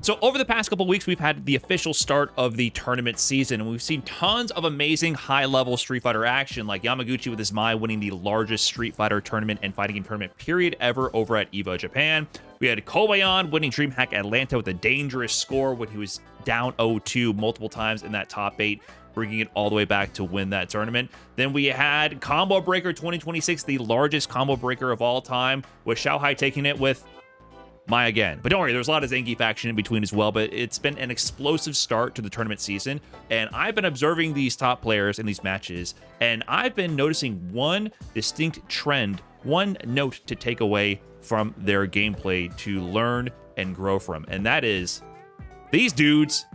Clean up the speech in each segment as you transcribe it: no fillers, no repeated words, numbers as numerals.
So over the past couple weeks, we've had the official start of the tournament season, and we've seen tons of amazing high-level Street Fighter action, like Yamaguchi with his Mai winning the largest Street Fighter tournament and fighting game tournament period ever over at EVO Japan. We had Kobayan winning DreamHack Atlanta with a dangerous score when he was down 0-2 multiple times in that top 8, bringing it all the way back to win that tournament. Then we had Combo Breaker 2026, the largest combo breaker of all time, with Xiaohai taking it with Mai again. But don't worry, there's a lot of Zangief action in between as well, but it's been an explosive start to the tournament season, and I've been observing these top players in these matches, and I've been noticing one distinct trend, one note to take away from their gameplay to learn and grow from, and that is these dudes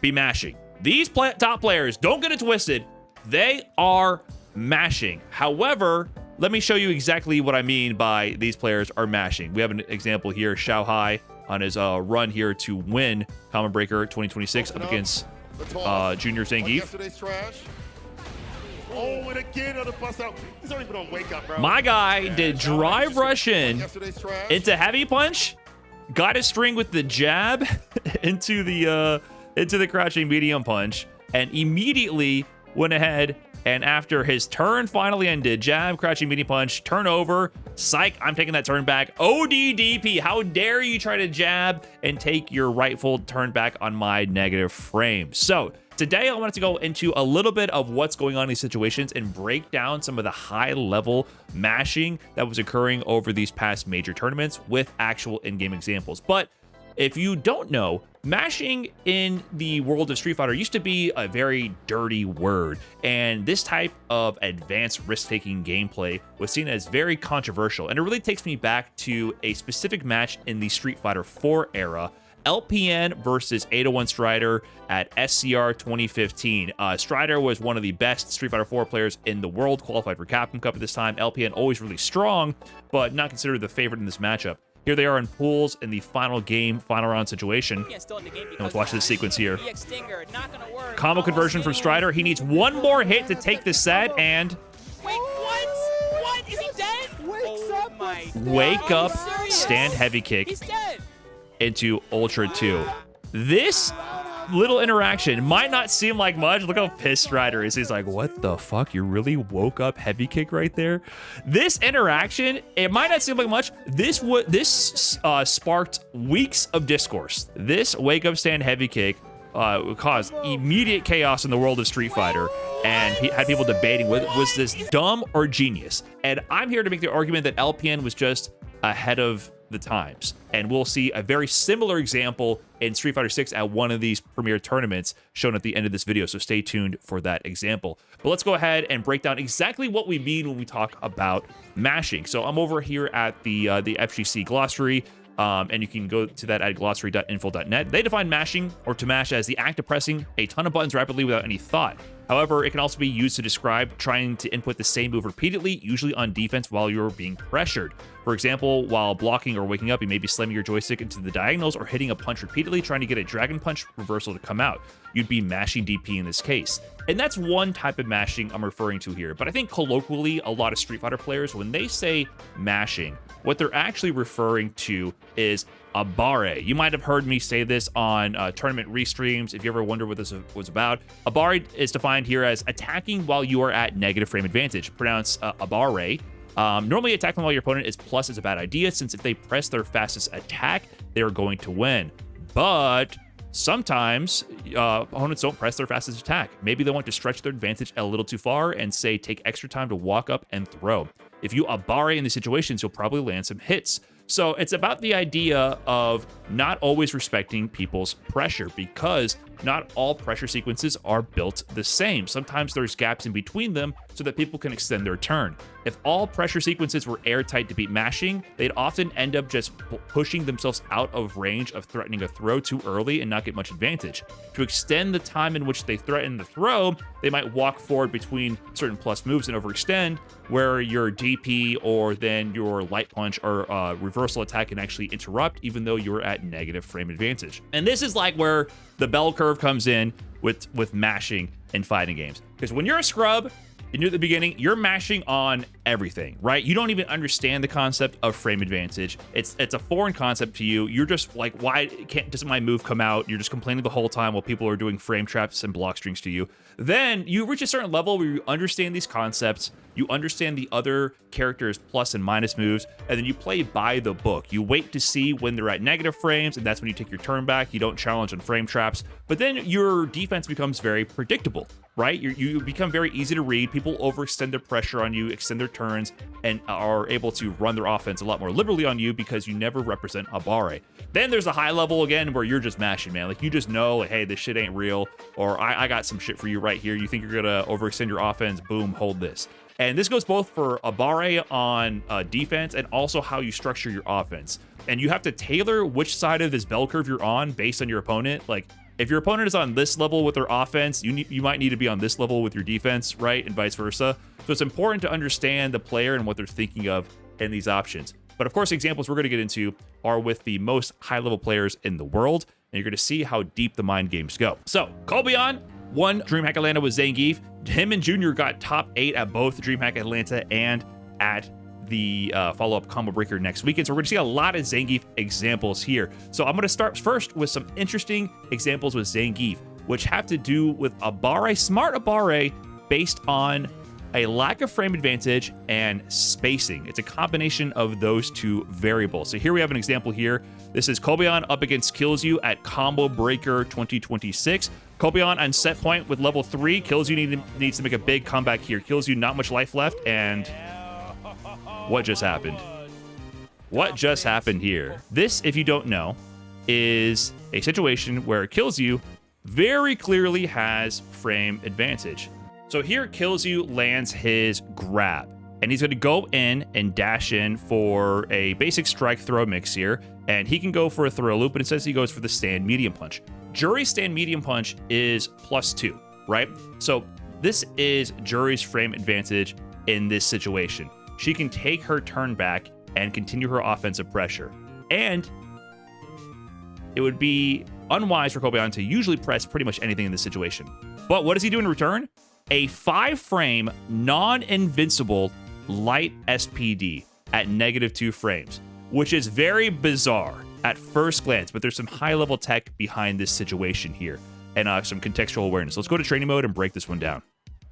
be mashing. These top players, don't get it twisted, they are mashing. However, let me show you exactly what I mean by these players are mashing. We have an example here, Xiaohai on his run here to win Common Breaker 2026 up against Junior Zangief. Oh, and again on the bust out. He's not even on wake up, bro. My guy did drive rush in into heavy punch, got his string with the jab into the crouching medium punch, and immediately went ahead. And after his turn finally ended, jab, crouching medium punch, turnover, psych, I'm taking that turn back. ODDP, how dare you try to jab and take your rightful turn back on my negative frame. So today I wanted to go into a little bit of what's going on in these situations and break down some of the high level mashing that was occurring over these past major tournaments with actual in-game examples. But if you don't know, mashing in the world of Street Fighter used to be a very dirty word, and this type of advanced risk-taking gameplay was seen as very controversial, and it really takes me back to a specific match in the Street Fighter 4 era, LPN versus 801 Strider at SCR 2015. Strider was one of the best Street Fighter 4 players in the world, qualified for Capcom Cup at this time. LPN always really strong, but not considered the favorite in this matchup. Here they are in pools in the final game, final round situation. And let's watch this sequence here. Combo conversion from Strider. He needs one more hit to take the set, and wait, what? What? Is he dead? Oh my God. Wake up, stand heavy kick into Ultra 2. This little interaction might not seem like much. Look how pissed Strider is. He's like, what the fuck? You really woke up heavy kick right there? This interaction, it might not seem like much. This sparked weeks of discourse. This wake up stand heavy kick caused immediate chaos in the world of Street Fighter, and he had people debating, was this dumb or genius? And I'm here to make the argument that LPN was just ahead of the times, and we'll see a very similar example in Street Fighter 6 at one of these premier tournaments shown at the end of this video, so stay tuned for that example. But let's go ahead and break down exactly what we mean when we talk about mashing. So I'm over here at the FGC glossary, and you can go to that at glossary.info.net. They define mashing, or to mash, as the act of pressing a ton of buttons rapidly without any thought. However, it can also be used to describe trying to input the same move repeatedly, usually on defense while you're being pressured. For example, while blocking or waking up, you may be slamming your joystick into the diagonals or hitting a punch repeatedly, trying to get a dragon punch reversal to come out. You'd be mashing DP in this case. And that's one type of mashing I'm referring to here. But I think colloquially, a lot of Street Fighter players, when they say mashing, what they're actually referring to is Abare. You might have heard me say this on tournament restreams if you ever wonder what this was about. Abare is defined here as attacking while you are at negative frame advantage. Pronounced Abare. Normally attacking while your opponent is plus is a bad idea, since if they press their fastest attack, they're going to win. But sometimes opponents don't press their fastest attack. Maybe they want to stretch their advantage a little too far and say take extra time to walk up and throw. If you Abare in these situations, you'll probably land some hits. So it's about the idea of not always respecting people's pressure, because not all pressure sequences are built the same. Sometimes there's gaps in between them so that people can extend their turn. If all pressure sequences were airtight to beat mashing, they'd often end up just pushing themselves out of range of threatening a throw too early and not get much advantage. To extend the time in which they threaten the throw, they might walk forward between certain plus moves and overextend, where your DP or then your light punch or reversal attack can actually interrupt, even though you're at negative frame advantage. And this is like where the bell curve comes in with mashing in fighting games. Because when you're a scrub, And you're at the beginning, you're mashing on everything, right? You don't even understand the concept of frame advantage. It's a foreign concept to you. You're just like, why doesn't my move come out? You're just complaining the whole time while people are doing frame traps and block strings to you. Then you reach a certain level where you understand these concepts, you understand the other characters' plus and minus moves, and then you play by the book. You wait to see when they're at negative frames, and that's when you take your turn back. You don't challenge on frame traps, but then your defense becomes very predictable, right? You become very easy to read. People overextend their pressure on you, extend their turns, and are able to run their offense a lot more liberally on you because you never represent a Abare. Then there's a high level again where you're just mashing, man. Like, you just know, like, hey, this shit ain't real, or I got some shit for you right here. You think you're gonna overextend your offense? Boom, hold this. And this goes both for Abare on defense and also how you structure your offense. And you have to tailor which side of this bell curve you're on based on your opponent. Like, if your opponent is on this level with their offense, you might need to be on this level with your defense, right? And vice versa. So it's important to understand the player and what they're thinking of in these options. But of course, examples we're going to get into are with the most high-level players in the world, and you're going to see how deep the mind games go. So, Colbion won DreamHack Atlanta with Zangief. Him and Junior got top 8 at both DreamHack Atlanta and at the follow-up combo breaker next weekend. So we're going to see a lot of Zangief examples here. So I'm going to start first with some interesting examples with Zangief, which have to do with Abare, smart Abare, based on a lack of frame advantage and spacing. It's a combination of those two variables. So here we have an example here. This is Colbion up against Kills You at Combo Breaker 2026. Colbion on set point with level 3. Kills You needs to make a big comeback here. Kills You not much life left, and what just happened? What just happened here? This, if you don't know, is a situation where Kills You very clearly has frame advantage. So here Kills You lands his grab, and he's going to go in and dash in for a basic strike throw mix here, and he can go for a throw loop, but it says he goes for the stand medium punch. Jury's stand medium punch is +2, right? So this is Jury's frame advantage in this situation. She can take her turn back and continue her offensive pressure. And it would be unwise for Colbion to usually press pretty much anything in this situation. But what does he do in return? A 5-frame non-invincible light SPD at -2 frames, which is very bizarre at first glance, but there's some high-level tech behind this situation here and some contextual awareness. Let's go to training mode and break this one down.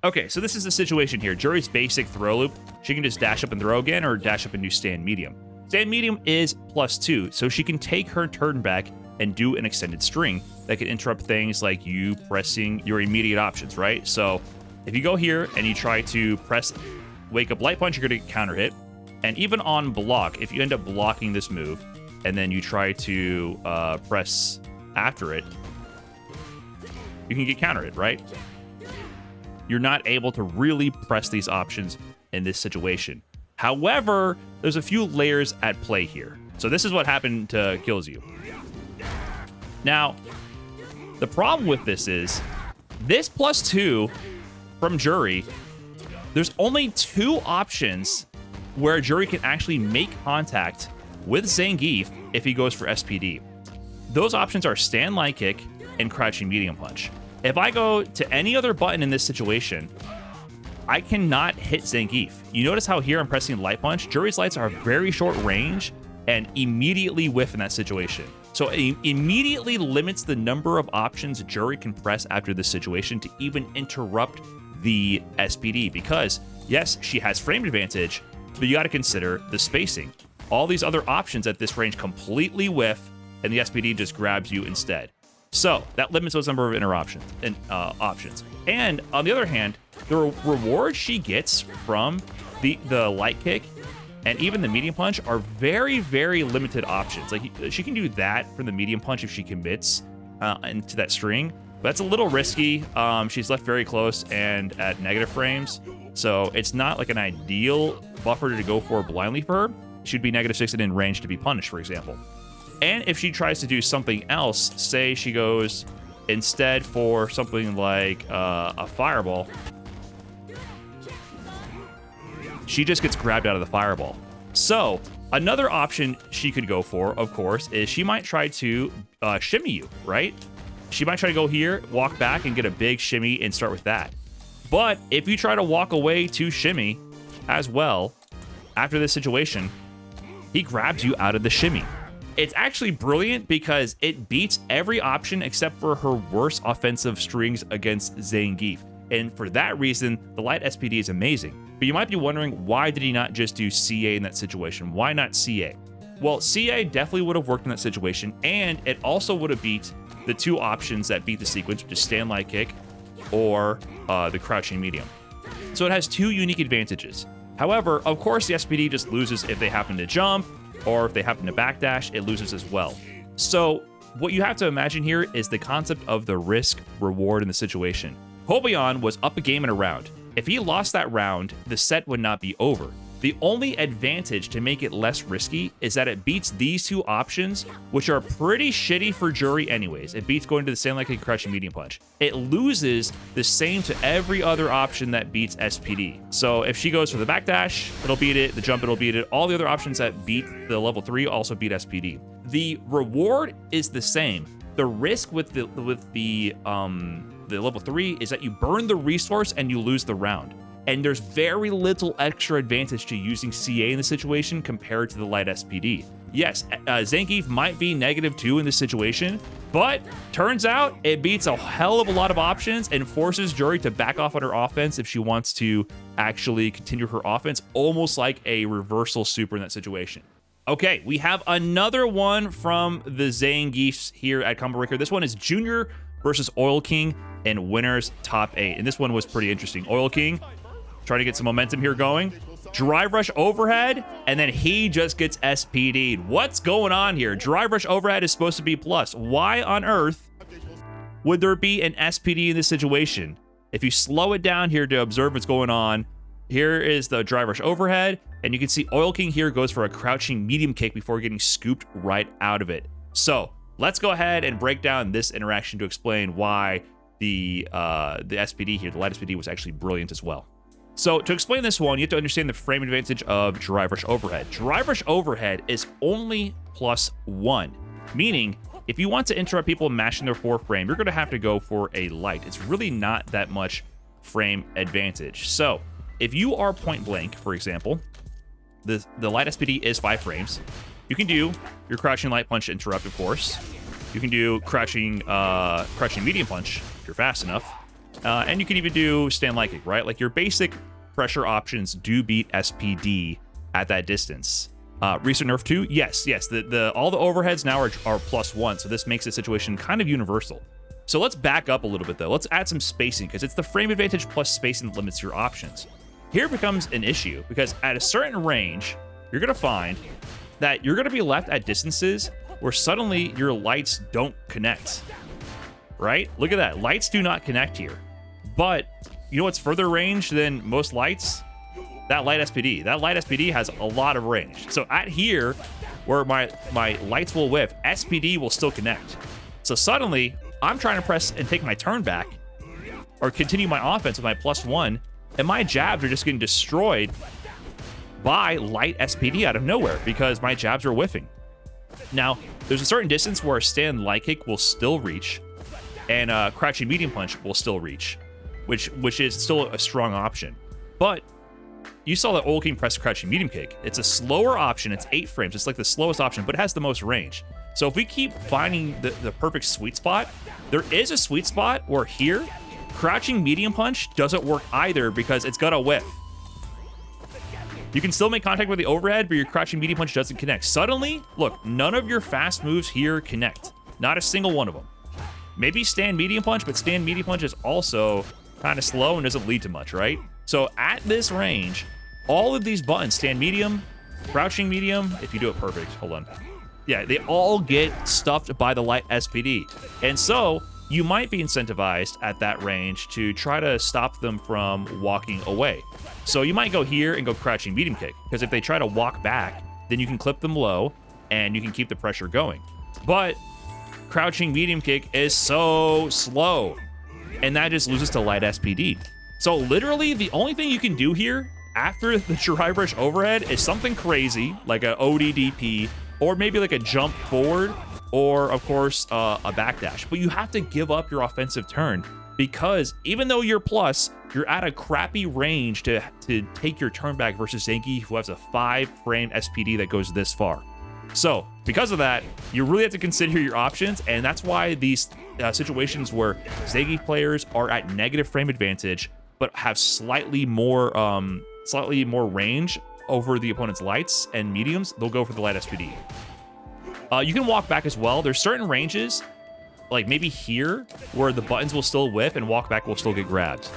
Okay, so this is the situation here. Jury's basic throw loop. She can just dash up and throw again or dash up and do stand medium. Stand medium is +2, so she can take her turn back and do an extended string that can interrupt things like you pressing your immediate options, right? So if you go here and you try to press Wake Up Light Punch, you're going to get counter hit. And even on block, if you end up blocking this move and then you try to press after it, you can get counter hit, right? You're not able to really press these options in this situation. However, there's a few layers at play here. So this is what happened to Kills You. Now, the problem with this is this +2 from Jury, there's only 2 options where Jury can actually make contact with Zangief if he goes for SPD. Those options are stand light kick and crouching medium punch. If I go to any other button in this situation, I cannot hit Zangief. You notice how here I'm pressing light punch? Jury's lights are very short range and immediately whiff in that situation. So it immediately limits the number of options Jury can press after this situation to even interrupt the SPD, because yes, she has frame advantage, but you got to consider the spacing. All these other options at this range completely whiff, and the SPD just grabs you instead. So that limits those number of interruptions and options. And on the other hand, the reward she gets from the light kick and even the medium punch are very, very limited options. Like, she can do that from the medium punch if she commits into that string, but that's a little risky. She's left very close and at negative frames, so it's not like an ideal buffer to go for blindly for her. She'd be -6 and in range to be punished, for example. And if she tries to do something else, say she goes instead for something like a fireball, she just gets grabbed out of the fireball. So another option she could go for, of course, is she might try to shimmy you, right? She might try to go here, walk back, and get a big shimmy and start with that. But if you try to walk away to shimmy as well, after this situation, he grabs you out of the shimmy. It's actually brilliant because it beats every option except for her worst offensive strings against Zangief. And for that reason, the light SPD is amazing. But you might be wondering, why did he not just do CA in that situation? Why not CA? Well, CA definitely would have worked in that situation, and it also would have beat the two options that beat the sequence, which is stand light kick or the crouching medium. So it has two unique advantages. However, of course, the SPD just loses if they happen to jump, or if they happen to backdash, it loses as well. So what you have to imagine here is the concept of the risk reward in the situation. Hobion was up a game in a round. If he lost that round, the set would not be over. The only advantage to make it less risky is that it beats these two options, which are pretty shitty for Jury anyways. It beats going to the stand light kick, crouching medium punch. It loses the same to every other option that beats SPD. So if she goes for the backdash, it'll beat it. The jump, it'll beat it. All the other options that beat the level 3 also beat SPD. The reward is the same. The risk with the level 3 is that you burn the resource and you lose the round. And there's very little extra advantage to using CA in the situation compared to the light SPD. Yes, Zangief might be -2 in this situation, but turns out it beats a hell of a lot of options and forces Jury to back off on her offense if she wants to actually continue her offense, almost like a reversal super in that situation. Okay, we have another one from the Zangiefs here at Combo Breaker. This one is Junior versus Oil King and winners top 8. And this one was pretty interesting. Oil King trying to get some momentum here going. Drive rush overhead, and then he just gets SPD'd. What's going on here? Drive rush overhead is supposed to be plus. Why on earth would there be an SPD in this situation? If you slow it down here to observe what's going on, here is the drive rush overhead, and you can see Oil King here goes for a crouching medium kick before getting scooped right out of it. So let's go ahead and break down this interaction to explain why the SPD here, the light SPD, was actually brilliant as well. So to explain this one, you have to understand the frame advantage of drive rush overhead. Drive rush overhead is only +1, meaning if you want to interrupt people mashing their 4th frame, you're going to have to go for a light. It's really not that much frame advantage. So if you are point blank, for example, the light SPD is 5 frames. You can do your crouching light punch interrupt, of course. You can do crouching medium punch if you're fast enough. And you can even do stand light kick, right? Like your basic pressure options do beat SPD at that distance. Recent nerf 2, yes. All the overheads now are +1, so this makes the situation kind of universal. So let's back up a little bit though. Let's add some spacing because it's the frame advantage plus spacing that limits your options. Here becomes an issue because at a certain range, you're gonna find that you're gonna be left at distances where suddenly your lights don't connect. Right? Look at that. Lights do not connect here. But you know what's further range than most lights? That light SPD. That light SPD has a lot of range. So at here, where my lights will whiff, SPD will still connect. So suddenly, I'm trying to press and take my turn back, or continue my offense with my +1, and my jabs are just getting destroyed by light SPD out of nowhere because my jabs are whiffing. Now, there's a certain distance where a stand light kick will still reach, and crouching medium punch will still reach, which is still a strong option. But you saw that Oil King press crouching medium kick. It's a slower option. It's 8 frames. It's like the slowest option, but it has the most range. So if we keep finding the perfect sweet spot, there is a sweet spot where here, crouching medium punch doesn't work either because it's got a whiff. You can still make contact with the overhead, but your crouching medium punch doesn't connect. Suddenly, look, none of your fast moves here connect. Not a single one of them. Maybe stand medium punch, but stand medium punch is also kind of slow and doesn't lead to much, right? So at this range, all of these buttons, stand medium, crouching medium, if you do it perfect, hold on. Yeah, they all get stuffed by the light SPD. And so you might be incentivized at that range to try to stop them from walking away. So you might go here and go crouching medium kick, because if they try to walk back, then you can clip them low and you can keep the pressure going. But crouching medium kick is so slow, and that just loses to light SPD. So literally the only thing you can do here after the drive rush overhead is something crazy like a ODDP, or maybe like a jump forward, or of course a backdash. But you have to give up your offensive turn because even though you're plus, you're at a crappy range to take your turn back versus Zangief, who has a 5-frame SPD that goes this far. So because of that, you really have to consider your options, and that's why these situations where Zangief players are at negative frame advantage but have slightly more range over the opponent's lights and mediums, they'll go for the light SPD. You can walk back as well. There's certain ranges, like maybe here, where the buttons will still whip and walk back will still get grabbed.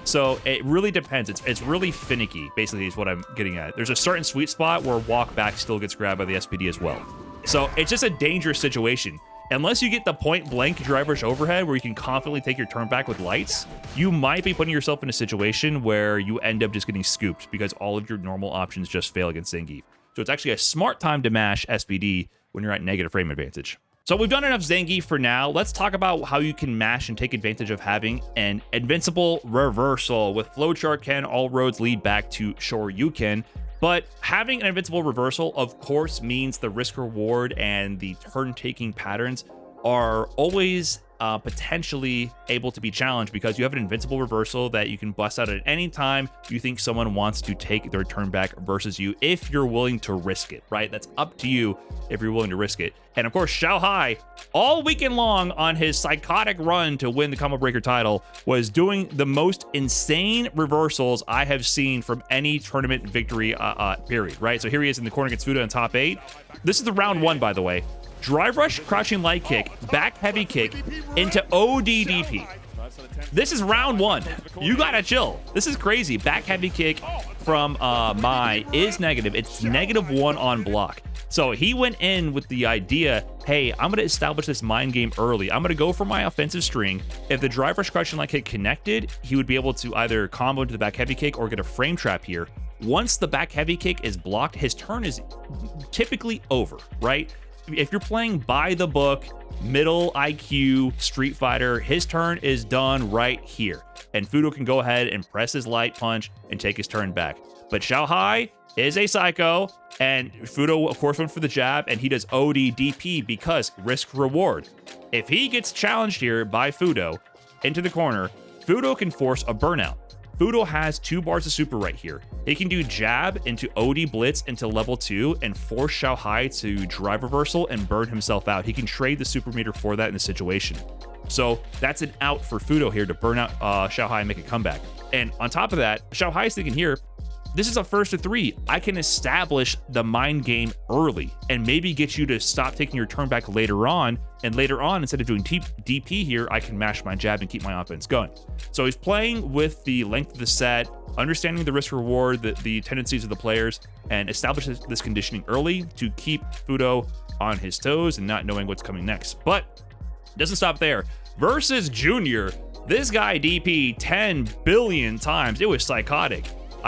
So it really depends. It's really finicky, basically, is what I'm getting at. There's a certain sweet spot where walk back still gets grabbed by the SPD as well. So it's just a dangerous situation. Unless you get the point blank driver rush overhead where you can confidently take your turn back with lights, you might be putting yourself in a situation where you end up just getting scooped because all of your normal options just fail against Zangief. So it's actually a smart time to mash SPD when you're at negative frame advantage. So we've done enough Zangief for now. Let's talk about how you can mash and take advantage of having an invincible reversal. With flowchart Ken, all roads lead back to Shoryuken. But having an invincible reversal, of course, means the risk reward and the turn-taking patterns are always potentially able to be challenged because you have an invincible reversal that you can bust out at any time you think someone wants to take their turn back versus you, if you're willing to risk it, right? That's up to you if you're willing to risk it. And of course, Xiaohai, all weekend long on his psychotic run to win the Combo Breaker title, was doing the most insane reversals I have seen from any tournament victory period, right? So here he is in the corner against Fudo in top 8. This is the round 1, by the way. Drive rush, crouching light kick, back heavy kick into ODDP. This is round 1. You gotta chill. This is crazy. Back heavy kick from Mai is negative. It's -1 on block. So he went in with the idea, hey, I'm gonna establish this mind game early. I'm gonna go for my offensive string. If the drive rush, crouching light kick connected, he would be able to either combo into the back heavy kick or get a frame trap here. Once the back heavy kick is blocked, his turn is typically over, right? If you're playing by the book, middle IQ Street Fighter, his turn is done right here. And Fudo can go ahead and press his light punch and take his turn back. But Xiaohai is a psycho, and Fudo, of course, went for the jab, and he does ODDP because risk reward. If he gets challenged here by Fudo into the corner, Fudo can force a burnout. Fudo has 2 bars of super right here. He can do jab into OD blitz into level 2 and force Xiaohai to drive reversal and burn himself out. He can trade the super meter for that in the situation. So that's an out for Fudo here to burn out Xiaohai and make a comeback. And on top of that, Xiaohai is thinking here, this is a first to 3. I can establish the mind game early and maybe get you to stop taking your turn back later on. And later on, instead of doing DP here, I can mash my jab and keep my offense going. So he's playing with the length of the set, understanding the risk reward, the tendencies of the players, and establishes this conditioning early to keep Fudo on his toes and not knowing what's coming next. But it doesn't stop there. Versus Junior, this guy DP 10 billion times. It was psychotic.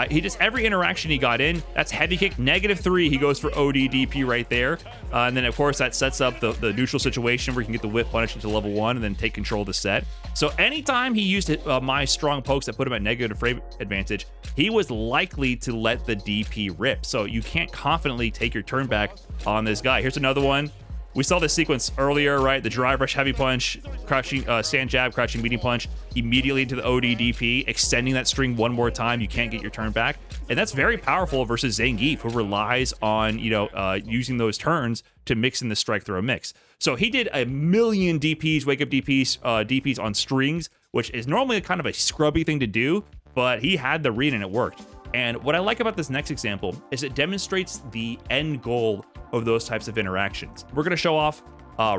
He just, every interaction he got in, that's heavy kick, -3. He goes for ODDP right there. And then, of course, that sets up the neutral situation where he can get the whip punish into level 1 and then take control of the set. So anytime he used my strong pokes that put him at negative frame advantage, he was likely to let the DP rip. So you can't confidently take your turn back on this guy. Here's another one. We saw this sequence earlier, right? The drive rush, heavy punch, crouching, stand jab, crouching medium punch, immediately into the ODDP, extending that string one more time. You can't get your turn back. And that's very powerful versus Zangief, who relies on, using those turns to mix in the strike throw mix. So he did a million DPs, wake up DPs on strings, which is normally kind of a scrubby thing to do, but he had the read and it worked. And what I like about this next example is it demonstrates the end goal of those types of interactions. We're going to show off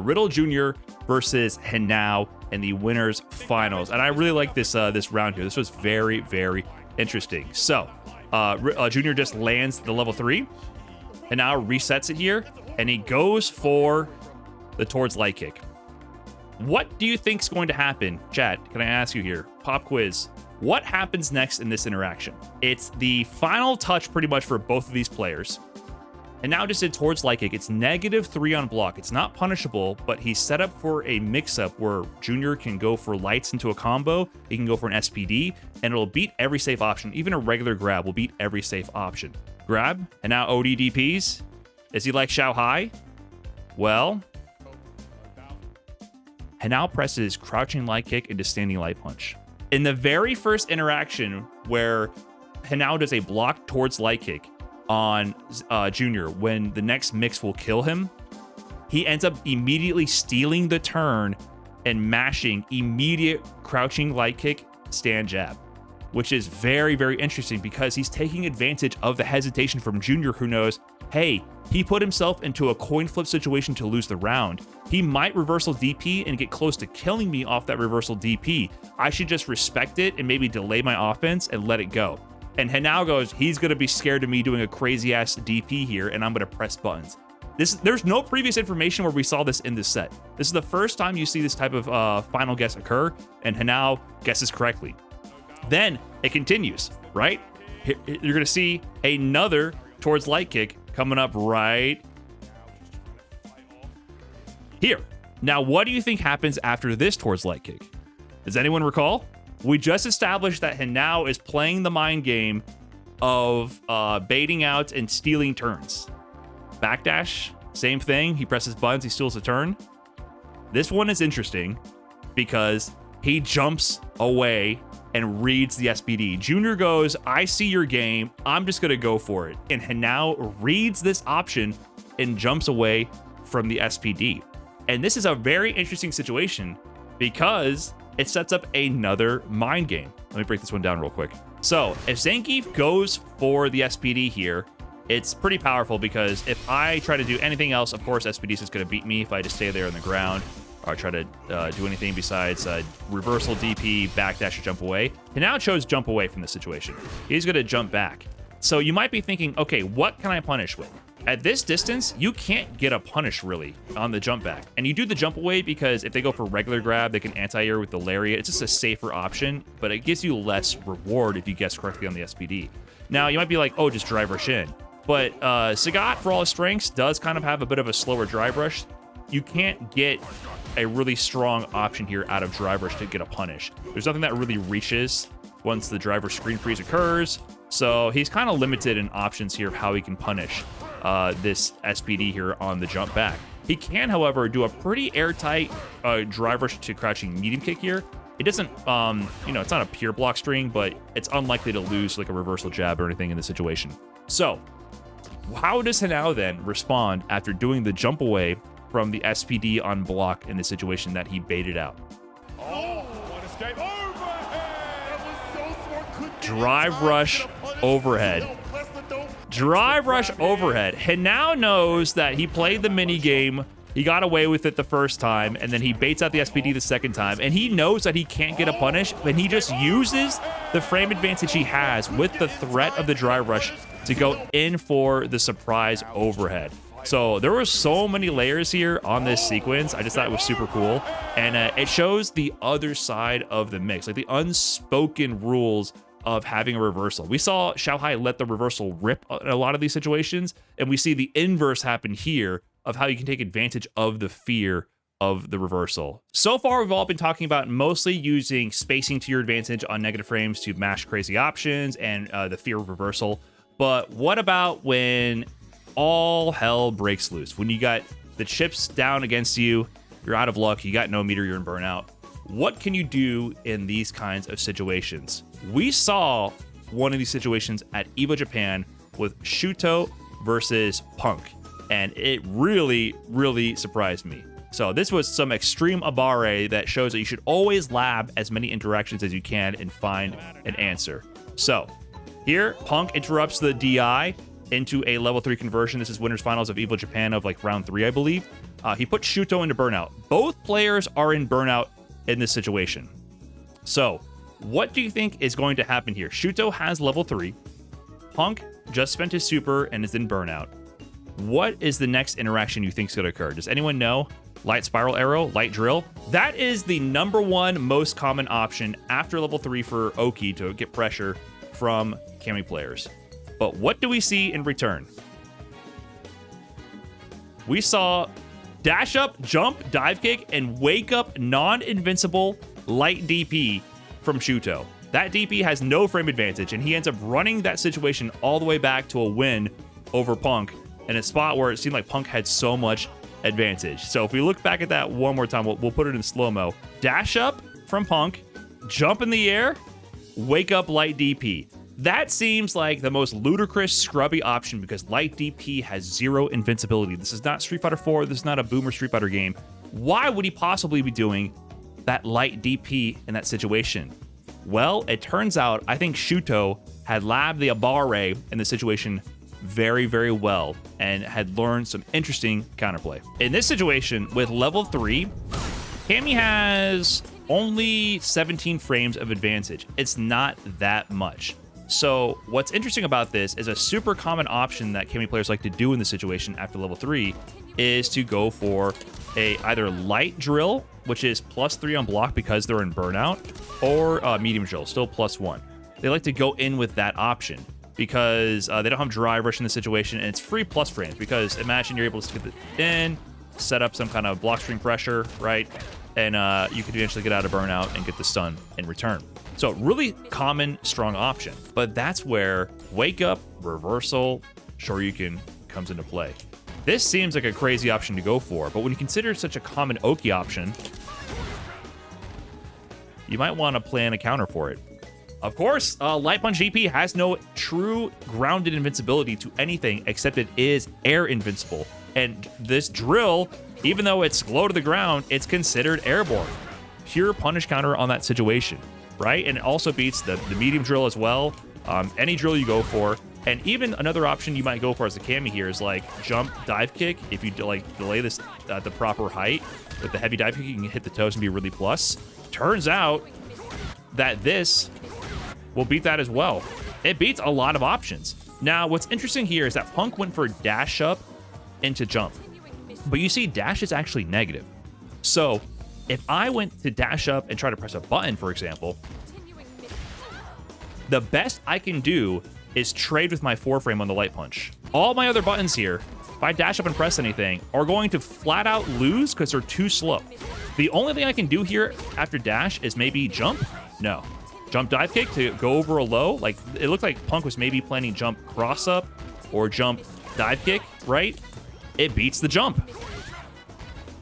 Riddle Jr. versus Hinao in the winners finals. And I really like this round here. This was very, very interesting. So Junior just lands the level 3 and now resets it here. And he goes for the towards light kick. What do you think is going to happen? Chat, can I ask you here? Pop quiz. What happens next in this interaction? It's the final touch pretty much for both of these players. And now just did towards light kick. It's -3 on block. It's not punishable, but he's set up for a mix-up where Junior can go for lights into a combo. He can go for an SPD, and it'll beat every safe option. Even a regular grab will beat every safe option. Grab, and now ODDPs. Is he like Xiaohai? Well, Hanao presses crouching light kick into standing light punch. In the very first interaction where Hanao does a block towards light kick on Junior, when the next mix will kill him, he ends up immediately stealing the turn and mashing immediate crouching light kick stand jab, which is very, very interesting because he's taking advantage of the hesitation from Junior, who knows, hey, he put himself into a coin flip situation to lose the round. He might reversal DP and get close to killing me off that reversal DP. I should just respect it and maybe delay my offense and let it go. And Hanao goes, he's going to be scared of me doing a crazy ass DP here, and I'm going to press buttons. There's no previous information where we saw this in this set. This is the first time you see this type of final guess occur, and Hanao guesses correctly. Then it continues, right? You're going to see another towards light kick coming up right here. Now, what do you think happens after this towards light kick? Does anyone recall? We just established that Hanao is playing the mind game of baiting out and stealing turns. Backdash, same thing. He presses buttons, he steals a turn. This one is interesting because he jumps away and reads the SPD. Junior goes, I see your game, I'm just gonna go for it. And Hanao reads this option and jumps away from the SPD. And this is a very interesting situation because it sets up another mind game. Let me break this one down real quick. So if Zangief goes for the SPD here, it's pretty powerful because if I try to do anything else, of course, SPD is just going to beat me if I just stay there on the ground or try to do anything besides reversal DP, backdash, or jump away. He now chose jump away from the situation. He's going to jump back. So you might be thinking, okay, what can I punish with? At this distance, you can't get a punish really on the jump back. And you do the jump away because if they go for regular grab, they can anti-air with the lariat. It's just a safer option, but it gives you less reward if you guess correctly on the SPD. Now, you might be like, oh, just drive rush in. But Sagat, for all his strengths, does kind of have a bit of a slower drive rush. You can't get a really strong option here out of drive rush to get a punish. There's nothing that really reaches once the driver screen freeze occurs. So he's kind of limited in options here of how he can punish this SPD here on the jump back. He can, however, do a pretty airtight drive rush to crouching medium kick here. It doesn't, it's not a pure block string, but it's unlikely to lose like a reversal jab or anything in the situation. So how does Hanao then respond after doing the jump away from the SPD on block in the situation that he baited out? Oh, what escape overhead! That was so smart. Couldn't get Drive inside, rush get a punish. overhead. No, press the dope. Drive rush Grab in. overhead. Hanao knows that he played the mini game. He got away with it the first time, and then he baits out the SPD the second time, and he knows that he can't get a punish, and he just uses the frame advantage he has with the threat of the drive rush to go in for the surprise overhead. So there were so many layers here on this sequence. I just thought it was super cool, and it shows the other side of the mix, like the unspoken rules of having a reversal. We saw Xiaohai let the reversal rip in a lot of these situations, and we see the inverse happen here of how you can take advantage of the fear of the reversal. So far, we've all been talking about mostly using spacing to your advantage on negative frames to mash crazy options and the fear of reversal. But what about when all hell breaks loose? When you got the chips down against you, you're out of luck, you got no meter, you're in burnout. What can you do in these kinds of situations? We saw one of these situations at EVO Japan with Shuto versus Punk, and it really, really surprised me. So this was some extreme abare that shows that you should always lab as many interactions as you can and find an answer. So here, Punk interrupts the DI into a level 3 conversion. This is winners finals of EVO Japan of like round 3, I believe. He put Shuto into burnout. Both players are in burnout in this situation. So what do you think is going to happen here? Shuto has level 3. Punk just spent his super and is in burnout. What is the next interaction you think is going to occur? Does anyone know? Light spiral arrow, light drill. That is the #1 most common option after level 3 for Oki to get pressure from Kami players. But what do we see in return? We saw dash up, jump, dive kick, and wake up non-invincible light DP from Shuto. That DP has no frame advantage, and he ends up running that situation all the way back to a win over Punk in a spot where it seemed like Punk had so much advantage. So if we look back at that one more time, we'll put it in slow-mo. Dash up from Punk, jump in the air, wake up light DP. That seems like the most ludicrous, scrubby option because light DP has 0 invincibility. This is not Street Fighter 4. This is not a Boomer Street Fighter game. Why would he possibly be doing that light DP in that situation? Well, it turns out I think Shuto had labbed the Abare in the situation very, very well and had learned some interesting counterplay. In this situation, with level 3, Cammy has only 17 frames of advantage. It's not that much. So what's interesting about this is a super common option that Cammy players like to do in this situation after level 3 is to go for a either light drill, which is +3 on block because they're in burnout, or medium drill, still +1. They like to go in with that option because they don't have drive rush in the situation, and it's free plus frames because imagine you're able to skip it in, set up some kind of block string pressure, right? And you could eventually get out of burnout and get the stun in return. So really common, strong option. But that's where wake up, reversal, Shoryuken comes into play. This seems like a crazy option to go for, but when you consider such a common Oki option, you might want to plan a counter for it. Of course, Light Punch DP has no true grounded invincibility to anything except it is air invincible. And this drill, even though it's low to the ground, it's considered airborne. Pure punish counter on that situation, right? And it also beats the medium drill as well. Any drill you go for. And even another option you might go for as a Cammy here is like jump dive kick. If you delay this at the proper height with the heavy dive kick, you can hit the toes and be really plus. Turns out that this will beat that as well. It beats a lot of options. Now, what's interesting here is that Punk went for dash up into jump. But you see, dash is actually negative. So if I went to dash up and try to press a button, for example, the best I can do is trade with my 4 frame on the light punch. All my other buttons here, if I dash up and press anything, are going to flat out lose because they're too slow. The only thing I can do here after dash is maybe jump. No. Jump dive kick to go over a low. Like, it looked like Punk was maybe planning jump cross up or jump dive kick, right? It beats the jump.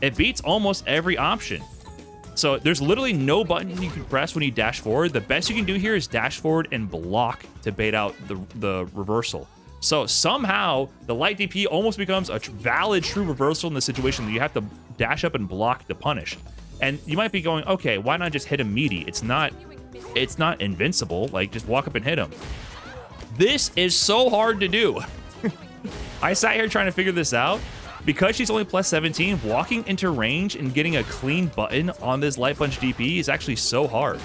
It beats almost every option. So there's literally no button you can press when you dash forward. The best you can do here is dash forward and block to bait out the reversal. So somehow the light DP almost becomes a valid true reversal in the situation that you have to dash up and block to punish. And you might be going, okay, why not just hit him meaty? It's not invincible. Like, just walk up and hit him. This is so hard to do. I sat here trying to figure this out. Because she's only +17, walking into range and getting a clean button on this light punch DP is actually so hard.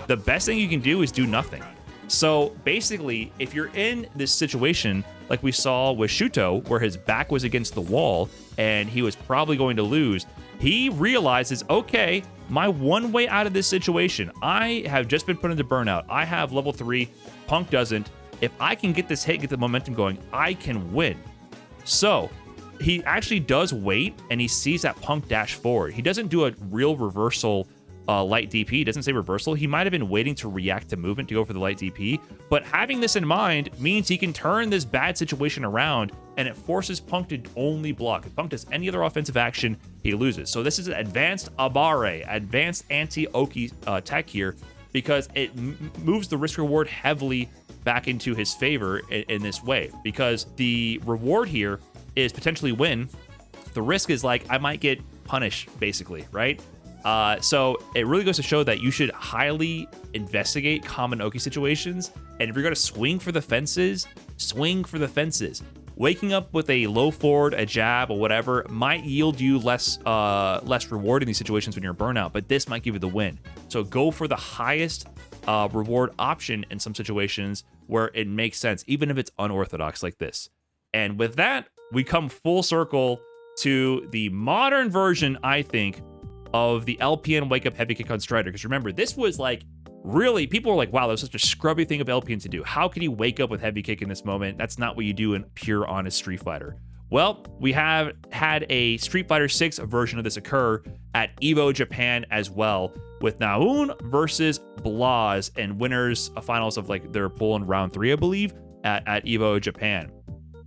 The best thing you can do is do nothing. So basically, if you're in this situation like we saw with Shuto, where his back was against the wall and he was probably going to lose, he realizes, okay, my one way out of this situation, I have just been put into burnout. I have level 3, Punk doesn't. If I can get this hit, get the momentum going, I can win. So he actually does wait, and he sees that Punk dash forward. He doesn't do a real reversal light DP. He doesn't say reversal. He might have been waiting to react to movement to go for the light DP, but having this in mind means he can turn this bad situation around, and it forces Punk to only block. If Punk does any other offensive action, he loses. So this is an advanced Abare, advanced anti-Oki tech here, because it moves the risk reward heavily back into his favor in this way, because the reward here is potentially win. The risk is like I might get punished, basically, right? So it really goes to show that you should highly investigate common Oki situations, and if you're going to swing for the fences, swing for the fences. Waking up with a low forward, a jab, or whatever might yield you less reward in these situations when you're burnout, but this might give you the win. So go for the highest reward option in some situations where it makes sense, even if it's unorthodox like this. And with that, we come full circle to the modern version, I think, of the LPN Wake Up Heavy Kick on Strider. Because remember, this was like, really, people were like, wow, that was such a scrubby thing of LPN to do. How could he wake up with Heavy Kick in this moment? That's not what you do in pure, honest Street Fighter. Well, we have had a Street Fighter 6 version of this occur at EVO Japan as well, with Naun versus Blaz, and winners finals of like their pool in round 3, I believe, at EVO Japan.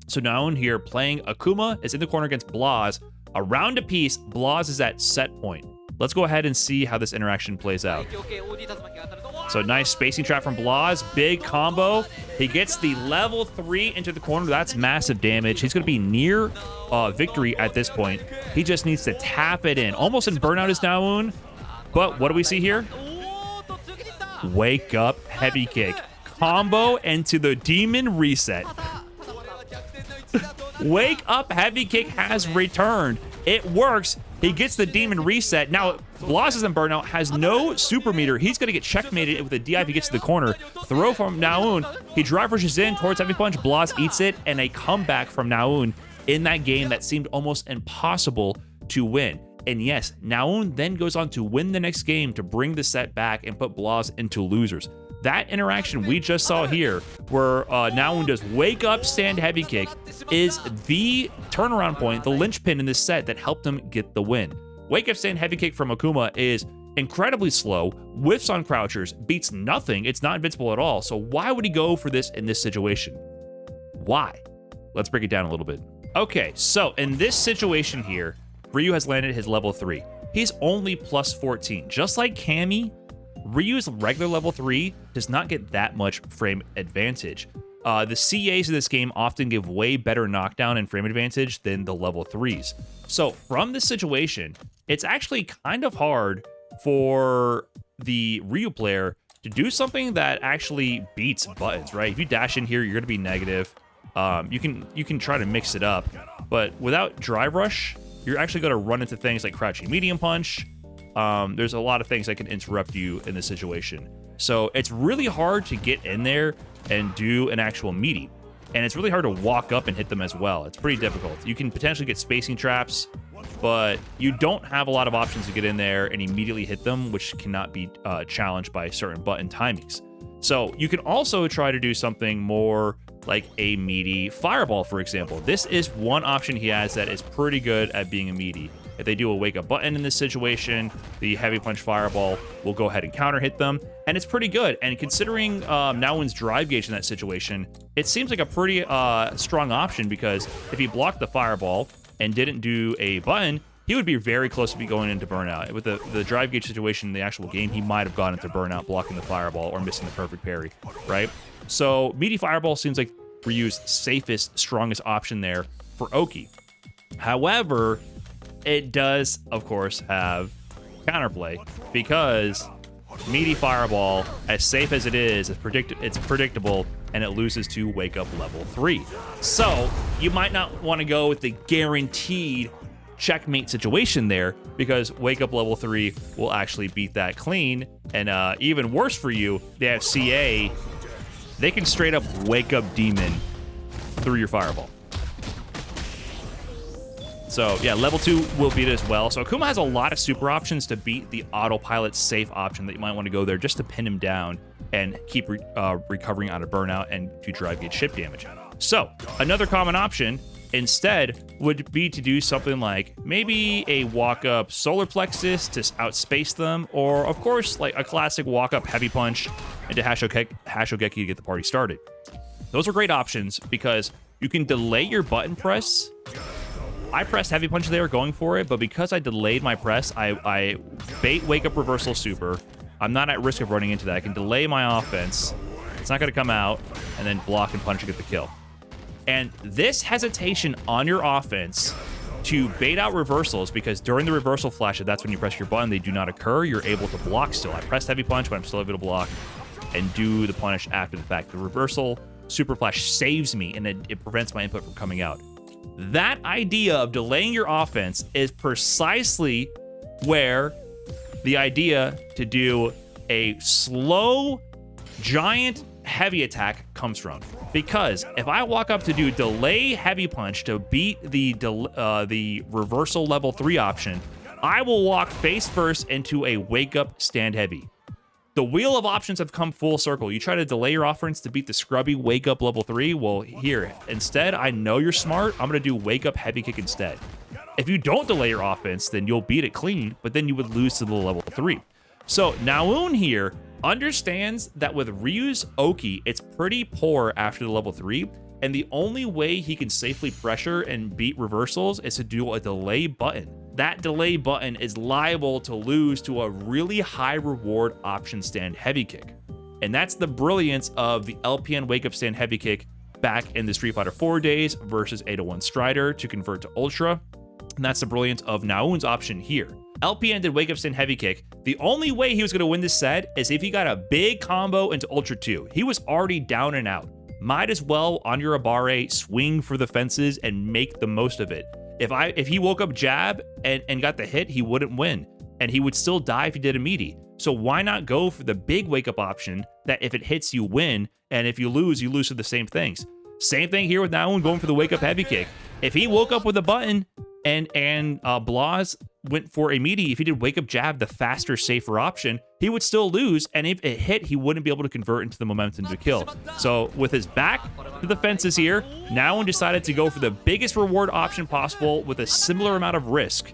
So Naun here playing Akuma is in the corner against Blaz, A round apiece, Blaz is at set point. Let's go ahead and see how this interaction plays out. So nice spacing trap from Blaz, big combo. He gets the level 3 into the corner. That's massive damage. He's going to be near victory at this point. He just needs to tap it in. Almost in burnout is Naoon. But what do we see here? Wake up heavy kick. Combo into the demon reset. Wake up heavy kick has returned. It works. He gets the demon reset. Now, Blaz is in burnout, has no super meter. He's going to get checkmated with a DI if he gets to the corner. Throw from Naoon. He drive rushes in towards heavy punch. Blaz eats it, and a comeback from Naoon in that game that seemed almost impossible to win. And yes, Naoon then goes on to win the next game to bring the set back and put Blaz into losers. That interaction we just saw here, where Naoon does wake up stand heavy kick, is the turnaround point, the linchpin in this set that helped him get the win. Wake up stand heavy kick from Akuma is incredibly slow, whiffs on crouchers, beats nothing. It's not invincible at all. So why would he go for this in this situation? Why? Let's break it down a little bit. Okay, so in this situation here, Ryu has landed his level 3. He's only plus 14. Just like Cammy, Ryu's regular level 3 does not get that much frame advantage. The CAs in this game often give way better knockdown and frame advantage than the level 3s. So from this situation, it's actually kind of hard for the Ryu player to do something that actually beats buttons, right? If you dash in here, you're going to be negative. You can try to mix it up, but without drive rush, you're actually going to run into things like crouching medium punch. There's a lot of things that can interrupt you in this situation. So it's really hard to get in there and do an actual meaty. And it's really hard to walk up and hit them as well. It's pretty difficult. You can potentially get spacing traps, but you don't have a lot of options to get in there and immediately hit them, which cannot be challenged by certain button timings. So you can also try to do something more like a meaty fireball, for example. This is one option he has that is pretty good at being a meaty. If they do a wake up button in this situation, the heavy punch fireball will go ahead and counter hit them. And it's pretty good. And considering Naoon's drive gauge in that situation, it seems like a pretty strong option, because if he blocked the fireball and didn't do a button, he would be very close to be going into burnout. With the drive gauge situation in the actual game, he might have gone into burnout blocking the fireball or missing the perfect parry, right? So meaty fireball seems like Ryu's safest, strongest option there for Oki. However, it does, of course, have counterplay, because meaty fireball, as safe as it is, it's predictable, and it loses to wake up level 3. So you might not want to go with the guaranteed checkmate situation there, because wake up level 3 will actually beat that clean. And even worse for you, they have CA. They can straight up wake up demon through your fireball. So yeah, level 2 will beat it as well. So Akuma has a lot of super options to beat the autopilot safe option that you might want to go there just to pin him down and keep recovering out of burnout and to drive gauge ship damage. So another common option instead would be to do something like maybe a walk-up solar plexus to outspace them, or of course like a classic walk-up heavy punch into Hashogeki to get the party started. Those are great options because you can delay your button press. I pressed heavy punch there going for it, but because I delayed my press, I bait wake up reversal super. I'm not at risk of running into that. I can delay my offense. It's not going to come out, and then block and punch to get the kill. And this hesitation on your offense to bait out reversals, because during the reversal flash, if that's when you press your button, they do not occur. You're able to block still. I pressed heavy punch, but I'm still able to block and do the punish after the fact. The reversal super flash saves me, and it prevents my input from coming out. That idea of delaying your offense is precisely where the idea to do a slow, giant, heavy attack comes from. Because if I walk up to do delay heavy punch to beat the reversal level 3 option, I will walk face first into a wake up stand heavy. The wheel of options have come full circle. You try to delay your offense to beat the scrubby wake up level 3. Well, here, instead, I know you're smart. I'm going to do wake up heavy kick instead. If you don't delay your offense, then you'll beat it clean, but then you would lose to the level 3. So Naoon here understands that with Ryu's Oki, it's pretty poor after the level 3, And the only way he can safely pressure and beat reversals is to do a delay button. That delay button is liable to lose to a really high reward option stand heavy kick. And that's the brilliance of the LPN wake up stand heavy kick back in the Street Fighter 4 days versus 801 Strider to convert to Ultra. And that's the brilliance of Naoon's option here. LPN did wake up stand heavy kick. The only way he was going to win this set is if he got a big combo into Ultra 2. He was already down and out. Might as well, on your Abare, swing for the fences and make the most of it. If he woke up jab and got the hit, he wouldn't win. And he would still die if he did a meaty. So why not go for the big wake up option that if it hits, you win. And if you lose to the same things. Same thing here with Naoon going for the wake up heavy kick. If he woke up with a button and Blas went for a meaty, if he did wake up jab, the faster, safer option, he would still lose. And if it hit, he wouldn't be able to convert into the momentum to kill. So with his back to the fences here, Naoon decided to go for the biggest reward option possible with a similar amount of risk.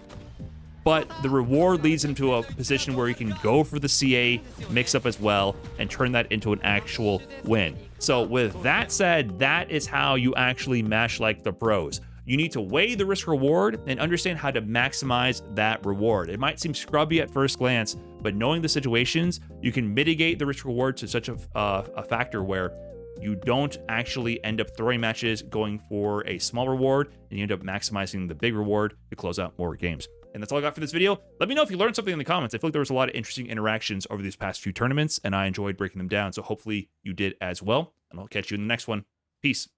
But the reward leads him to a position where he can go for the CA mix up as well and turn that into an actual win. So with that said, that is how you actually mash like the pros. You need to weigh the risk reward and understand how to maximize that reward. It might seem scrubby at first glance, but knowing the situations, you can mitigate the risk reward to such a factor where you don't actually end up throwing matches going for a small reward, and you end up maximizing the big reward to close out more games. And that's all I got for this video. Let me know if you learned something in the comments. I feel like there was a lot of interesting interactions over these past few tournaments, and I enjoyed breaking them down. So hopefully you did as well. And I'll catch you in the next one. Peace.